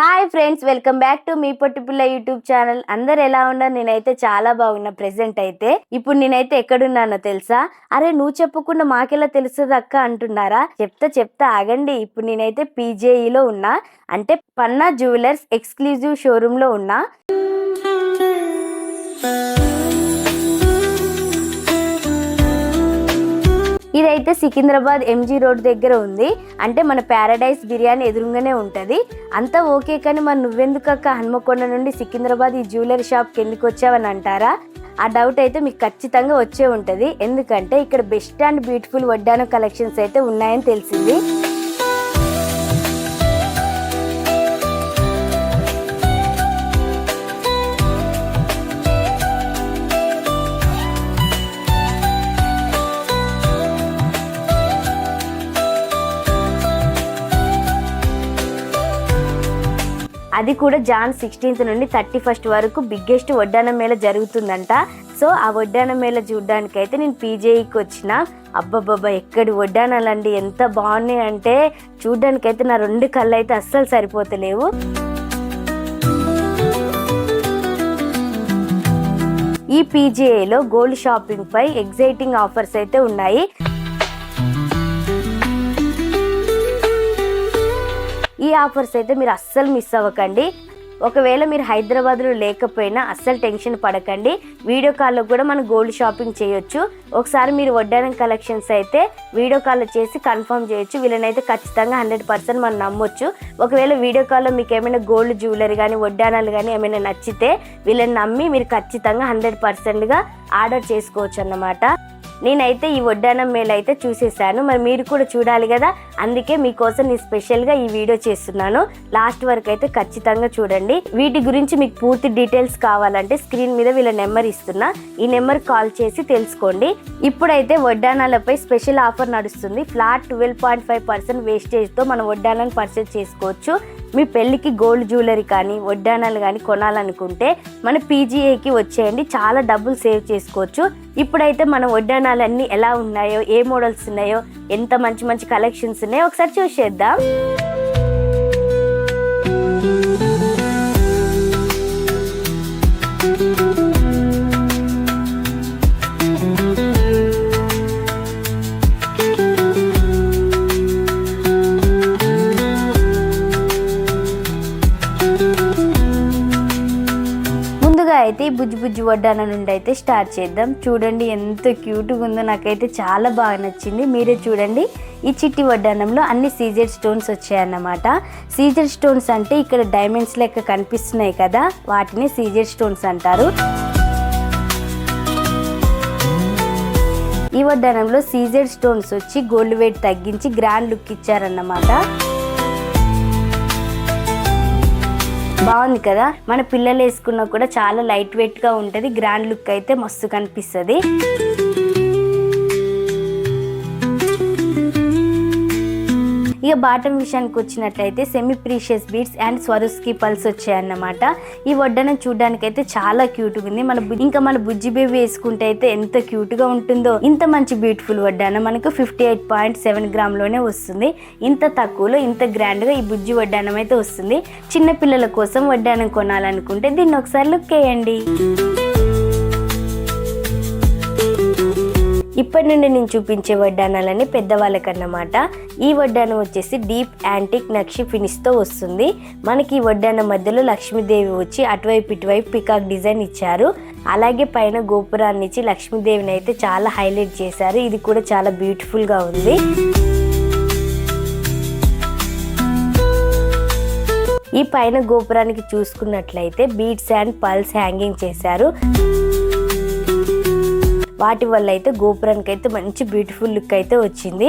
Hi friends, welcome back to మీ Potti Pilla YouTube channel. అందరు ఎలా ఉన్నారు? నేనైతే చాలా బాగున్నా. ప్రెసెంట్ అయితే ఇప్పుడు నేనైతే ఎక్కడున్నానో తెలుసా? అరే నువ్వు చెప్పకుండా మాకెలా తెలుస్తుంది అక్క అంటున్నారా? చెప్తా ఆగండి. ఇప్పుడు నేనైతే పీజేఈలో ఉన్నా, అంటే పన్నా జ్యువెలర్స్ ఎక్స్క్లూజివ్ షోరూమ్ లో ఉన్నా. ఇదైతే సికింద్రాబాద్ ఎంజీ రోడ్ దగ్గర ఉంది. అంటే మన ప్యారడైస్ బిర్యానీ ఎదురుగానే ఉంటది. అంతా ఓకే, కానీ మరి నువ్వెందుకక్క హన్మకొండ నుండి సికింద్రాబాద్ ఈ జ్యువెలరీ షాప్కి ఎందుకు వచ్చావని అంటారా? ఆ డౌట్ అయితే మీకు ఖచ్చితంగా వచ్చే ఉంటుంది. ఎందుకంటే ఇక్కడ బెస్ట్ అండ్ బ్యూటిఫుల్ వడ్డానం కలెక్షన్స్ అయితే ఉన్నాయని తెలిసింది. అది కూడా జాన్ 16th నుండి 31st వరకు బిగ్గెస్ట్ వడ్డానం మేళ జరుగుతుందంట. సో ఆ వడ్డానం మేళ చూడడానికి అయితే నేను పీజేఈకి వచ్చిన. అబ్బబ్బబ్బా, ఎక్కడి వడ్డానాలండి ఎంత బాగున్నాయి అంటే చూడడానికి అయితే నా 2 కళ్ళు అయితే అస్సలు సరిపోతలేవు. ఈ పీజేఏలో గోల్డ్ షాపింగ్ పై ఎగ్జైటింగ్ ఆఫర్స్ అయితే ఉన్నాయి. ఈ ఆఫర్స్ అయితే మీరు అస్సలు మిస్ అవ్వకండి. ఒకవేళ మీరు హైదరాబాద్లో లేకపోయినా అస్సలు టెన్షన్ పడకండి. వీడియో కాల్లో కూడా మనం గోల్డ్ షాపింగ్ చేయొచ్చు. ఒకసారి మీరు వడ్డానం కలెక్షన్స్ అయితే వీడియో కాల్ చేసి కన్ఫర్మ్ చేయొచ్చు. వీళ్ళనైతే ఖచ్చితంగా 100% మనం నమ్మొచ్చు. ఒకవేళ వీడియో కాల్లో మీకు ఏమైనా గోల్డ్ జ్యువెలరీ కానీ వడ్డానాలు కానీ ఏమైనా నచ్చితే వీళ్ళని నమ్మి మీరు ఖచ్చితంగా 100%గా ఆర్డర్ చేసుకోవచ్చు అన్నమాట. నేనైతే ఈ వడ్డానం మేళ అయితే చూసేసాను, మరి మీరు కూడా చూడాలి కదా. అందుకే మీకోసం నేను స్పెషల్గా ఈ వీడియో చేస్తున్నాను. లాస్ట్ వరకు అయితే ఖచ్చితంగా చూడండి. వీటి గురించి మీకు పూర్తి డీటెయిల్స్ కావాలంటే స్క్రీన్ మీద వీళ్ళ నెంబర్ ఇస్తున్నా, ఈ నెంబర్ కాల్ చేసి తెలుసుకోండి. ఇప్పుడైతే వడ్డానాలపై స్పెషల్ ఆఫర్ నడుస్తుంది. ఫ్లాట్ 12.5% వేస్టేజ్తో మనం వడ్డానాన్ని పర్చేస్ చేసుకోవచ్చు. మీ పెళ్ళికి గోల్డ్ జ్యువెలరీ కానీ వడ్డానాలు కానీ కొనాలనుకుంటే మన పీజీఏకి వచ్చేయండి, చాలా డబ్బులు సేవ్ చేసుకోవచ్చు. ఇప్పుడైతే మన వడ్డానాలన్నీ ఎలా ఉన్నాయో, ఏ మోడల్స్ ఉన్నాయో, ఎంత మంచి మంచి కలెక్షన్స్ ఉన్నాయో ఒకసారి చూసేద్దాం. అయితే ఈ బుజ్జి వడ్డానం నుండి అయితే స్టార్ట్ చేద్దాం. చూడండి ఎంత క్యూట్గా ఉందో, నాకైతే చాలా బాగా నచ్చింది. మీరే చూడండి. ఈ చిట్టి వడ్డానంలో అన్ని సీజెడ్ స్టోన్స్ వచ్చాయన్నమాట. సీజెడ్ స్టోన్స్ అంటే ఇక్కడ డైమండ్స్ లెక్క కనిపిస్తున్నాయి కదా, వాటిని సీజెడ్ స్టోన్స్ అంటారు. ఈ వడ్డానంలో సీజెడ్ స్టోన్స్ వచ్చి గోల్డ్ వెయిట్ తగ్గించి గ్రాండ్ లుక్ ఇచ్చారన్నమాట. బాగుంది కదా. మన పిల్లలు వేసుకున్నా కూడా చాలా లైట్ వెయిట్ గా ఉంటది. గ్రాండ్ లుక్ అయితే మస్తు కనిపిస్తుంది. ఇక బాటమ్ విషయానికి వచ్చినట్లయితే semi precious beads and Swarovski pulse వచ్చాయన్నమాట. ఈ వడ్డానం చూడడానికి అయితే చాలా క్యూట్గా ఉంది. మన బుజ్జి బేబీ వేసుకుంటే అయితే ఎంత క్యూట్గా ఉంటుందో. ఇంత మంచి బ్యూటిఫుల్ వడ్డానం మనకు 58.7 గ్రామ్లోనే వస్తుంది. ఇంత తక్కువలో ఇంత గ్రాండ్గా ఈ బుజ్జి వడ్డానం అయితే వస్తుంది. చిన్న పిల్లల కోసం వడ్డానం కొనాలనుకుంటే దీన్ని ఒకసారి లుక్ వేయండి. ఇప్పటి నుండి నేను చూపించే వడ్డానాలని పెద్దవాళ్ళకన్నమాట. ఈ వడ్డానం వచ్చేసి డీప్ యాంటిక్ నక్షి ఫినిష్తో వస్తుంది. మనకి ఈ వడ్డానం మధ్యలో లక్ష్మీదేవి వచ్చి అటువైపు ఇటువైపు పికాక్ డిజైన్ ఇచ్చారు. అలాగే పైన గోపురాన్ని ఇచ్చి లక్ష్మీదేవిని అయితే చాలా హైలైట్ చేశారు. ఇది కూడా చాలా బ్యూటిఫుల్గా ఉంది. ఈ పైన గోపురానికి చూసుకున్నట్లయితే బీడ్స్ అండ్ పల్స్ హ్యాంగింగ్ చేశారు. వాటి వల్ల అయితే గోపురానికి అయితే మంచి బ్యూటిఫుల్ లుక్ అయితే వచ్చింది.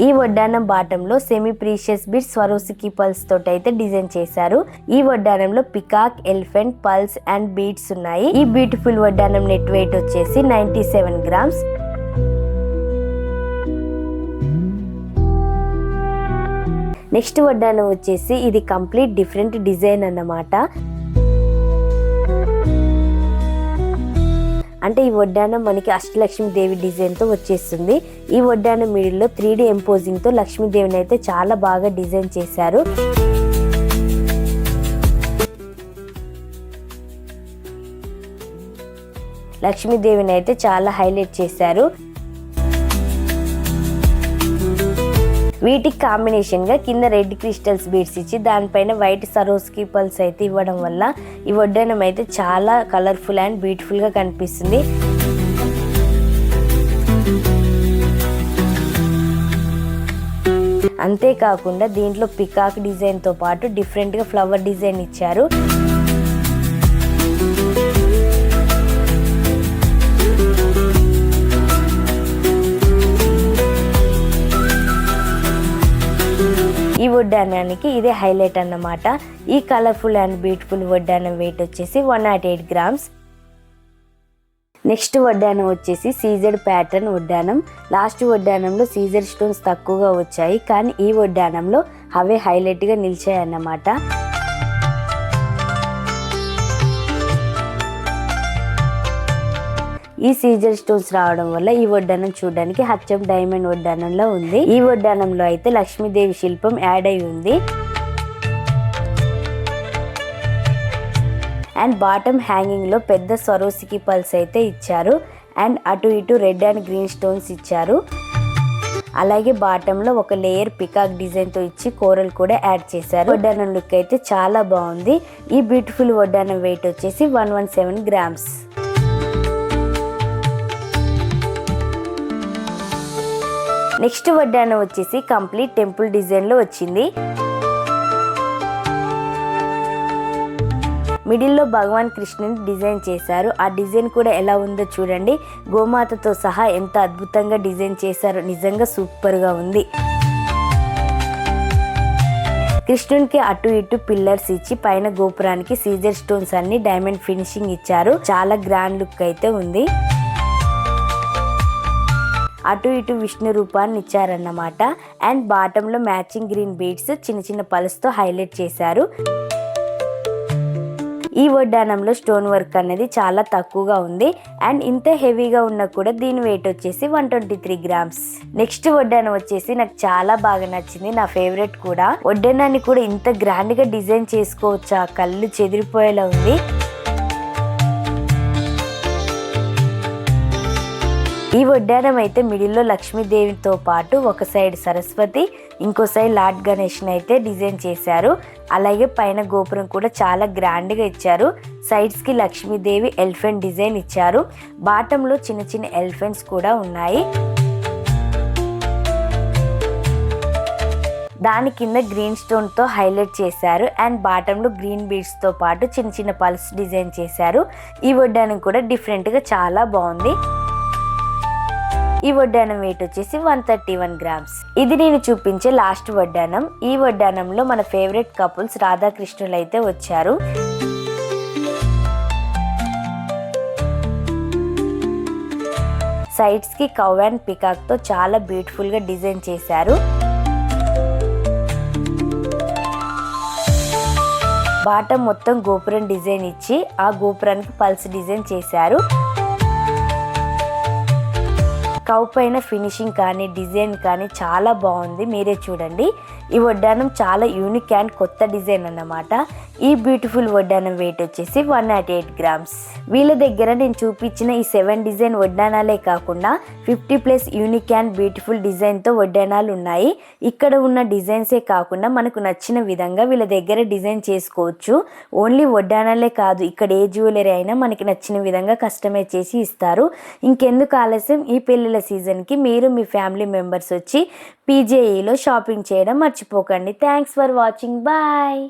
ఈ వడ్డానం బాటంలో semi precious beads Swarovski pearls తోటి అయితే డిజైన్ చేశారు. ఈ వడ్డానంలో peacock, elephant, pearls and beads ఉన్నాయి. ఈ బ్యూటిఫుల్ వడ్డానం నెట్ వెయిట్ వచ్చేసి 97 గ్రామ్స్. నెక్స్ట్ వడ్డానం వచ్చేసి ఇది కంప్లీట్ డిఫరెంట్ డిజైన్ అన్నమాట. అంటే ఈ వడ్డానం మనకి అష్టలక్ష్మీదేవి డిజైన్తో వచ్చేస్తుంది. ఈ వడ్డానం మిడిల్లో 3D ఎంపోజింగ్తో లక్ష్మీదేవిని అయితే చాలా బాగా డిజైన్ చేశారు. లక్ష్మీదేవిని అయితే చాలా హైలైట్ చేశారు. వీటికి కాంబినేషన్గా కింద రెడ్ క్రిస్టల్స్ బీడ్స్ ఇచ్చి దానిపైన వైట్ సరోస్కి పల్స్ అయితే ఇవ్వడం వల్ల ఈ వడ్డానం అయితే చాలా కలర్ఫుల్ అండ్ బ్యూటిఫుల్గా కనిపిస్తుంది. అంతేకాకుండా దీంట్లో పికాక్ డిజైన్తో పాటు డిఫరెంట్గా ఫ్లవర్ డిజైన్ ఇచ్చారు. ఈ వడ్డానానికి ఇదే హైలైట్ అన్నమాట. ఈ కలర్ఫుల్ అండ్ బ్యూటిఫుల్ వడ్డానం వెయిట్ వచ్చేసి 108 గ్రామ్స్. నెక్స్ట్ వడ్డానం వచ్చేసి సీజెడ్ ప్యాటర్న్ వడ్డానం. లాస్ట్ వడ్డానంలో సీజెడ్ స్టోన్స్ తక్కువగా వచ్చాయి, కానీ ఈ వడ్డానంలో అవే హైలైట్గా నిలిచాయి అన్నమాట. ఈ సీజర్ స్టోన్స్ రావడం వల్ల ఈ వడ్డానం చూడడానికి హచ్చం డైమండ్ వడ్డానంలో ఉంది. ఈ వడ్డానంలో అయితే లక్ష్మీదేవి శిల్పం యాడ్ అయి ఉంది. అండ్ బాటమ్ హ్యాంగింగ్ లో పెద్ద సరోసికి పల్స్ అయితే ఇచ్చారు. అండ్ అటు ఇటు రెడ్ అండ్ గ్రీన్ స్టోన్స్ ఇచ్చారు. అలాగే బాటమ్ లో ఒక లేయర్ పికాక్ డిజైన్ తో ఇచ్చి కోరల్ కూడా యాడ్ చేశారు. వడ్డానం లుక్ అయితే చాలా బాగుంది. ఈ బ్యూటిఫుల్ వడ్డానం వెయిట్ వచ్చేసి 117 గ్రామ్స్. నెక్స్ట్ వడ్డానం వచ్చేసి కంప్లీట్ టెంపుల్ డిజైన్ లో వచ్చింది. మిడిల్లో భగవాన్ కృష్ణుని డిజైన్ చేశారు. ఆ డిజైన్ కూడా ఎలా ఉందో చూడండి. గోమాతతో సహా ఎంత అద్భుతంగా డిజైన్ చేశారో, నిజంగా సూపర్ గా ఉంది. కృష్ణునికి అటు ఇటు పిల్లర్స్ ఇచ్చి పైన గోపురానికి సీజర్ స్టోన్స్ అన్ని డైమండ్ ఫినిషింగ్ ఇచ్చారు. చాలా గ్రాండ్ లుక్ అయితే ఉంది. అటు ఇటు విష్ణు రూపాన్ని ఇచ్చారన్నమాట. అండ్ బాటమ్ లో మ్యాచింగ్ గ్రీన్ బీడ్స్ చిన్న చిన్న పల్స్ తో హైలైట్ చేశారు. ఈ వడ్డానంలో స్టోన్ వర్క్ అనేది చాలా తక్కువగా ఉంది. అండ్ ఇంత హెవీగా ఉన్నా కూడా దీని వెయిట్ వచ్చేసి 123 గ్రామ్స్. నెక్స్ట్ వడ్డానం వచ్చేసి నాకు చాలా బాగా నచ్చింది, నా ఫేవరెట్ కూడా. వడ్డానాన్ని కూడా ఇంత గ్రాండ్ గా డిజైన్ చేసుకోవచ్చా, కళ్ళు చెదిరిపోయేలా ఉంది. ఈ వడ్డానం అయితే మిడిల్లో లక్ష్మీదేవితో పాటు ఒక సైడ్ సరస్వతి, ఇంకో సైడ్ లార్డ్ గణేష్ అయితే డిజైన్ చేశారు. అలాగే పైన గోపురం కూడా చాలా గ్రాండ్గా ఇచ్చారు. సైడ్స్ కి లక్ష్మీదేవి ఎలిఫెంట్ డిజైన్ ఇచ్చారు. బాటంలో చిన్న చిన్న ఎలిఫెంట్స్ కూడా ఉన్నాయి. దాని కింద గ్రీన్ స్టోన్ తో హైలైట్ చేశారు. అండ్ బాటంలో గ్రీన్ బీడ్స్ తో పాటు చిన్న చిన్న పల్స్ డిజైన్ చేశారు. ఈ వడ్డానం కూడా డిఫరెంట్ గా చాలా బాగుంది. ఈ వడ్డానం వెయిట్ వచ్చేసి 131 గ్రామ్స్. ఇది నేను చూపించే లాస్ట్ వడ్డానం. ఈ వడ్డానంలో మన ఫేవరెట్ కపుల్స్ రాధాకృష్ణులు అయితే వచ్చారు. సైడ్స్ కి కౌ అండ్ పికాక్ తో చాలా బ్యూటిఫుల్ గా డిజైన్ చేశారు. బాటమ్ మొత్తం గోపురం డిజైన్ ఇచ్చి ఆ గోపురానికి పల్స్ డిజైన్ చేశారు. కౌ పైన ఫినిషింగ్ కానీ డిజైన్ కానీ చాలా బాగుంది, మీరే చూడండి. ఈ వడ్డానం చాలా యూనిక్ అండ్ కొత్త డిజైన్ అన్నమాట. ఈ బ్యూటిఫుల్ వడ్డానం వెయిట్ వచ్చేసి 108 గ్రామ్స్. వీళ్ళ దగ్గర నేను చూపించిన ఈ 7 డిజైన్ వడ్డానాలే కాకుండా 50+ యూనిక్ అండ్ బ్యూటిఫుల్ డిజైన్తో వడ్డానాలు ఉన్నాయి. ఇక్కడ ఉన్న డిజైన్సే కాకుండా మనకు నచ్చిన విధంగా వీళ్ళ దగ్గర డిజైన్ చేసుకోవచ్చు. ఓన్లీ వడ్డానాలే కాదు, ఇక్కడ ఏ జ్యువెలరీ అయినా మనకి నచ్చిన విధంగా కస్టమైజ్ చేసి ఇస్తారు. ఇంకెందుకు ఆలస్యం, ఈ పెళ్ళిళ్ళ సీజన్కి మీరు మీ ఫ్యామిలీ మెంబర్స్ వచ్చి PJEలో షాపింగ్ చేయడం మర్చిపోకండి. Thanks for watching. బాయ్.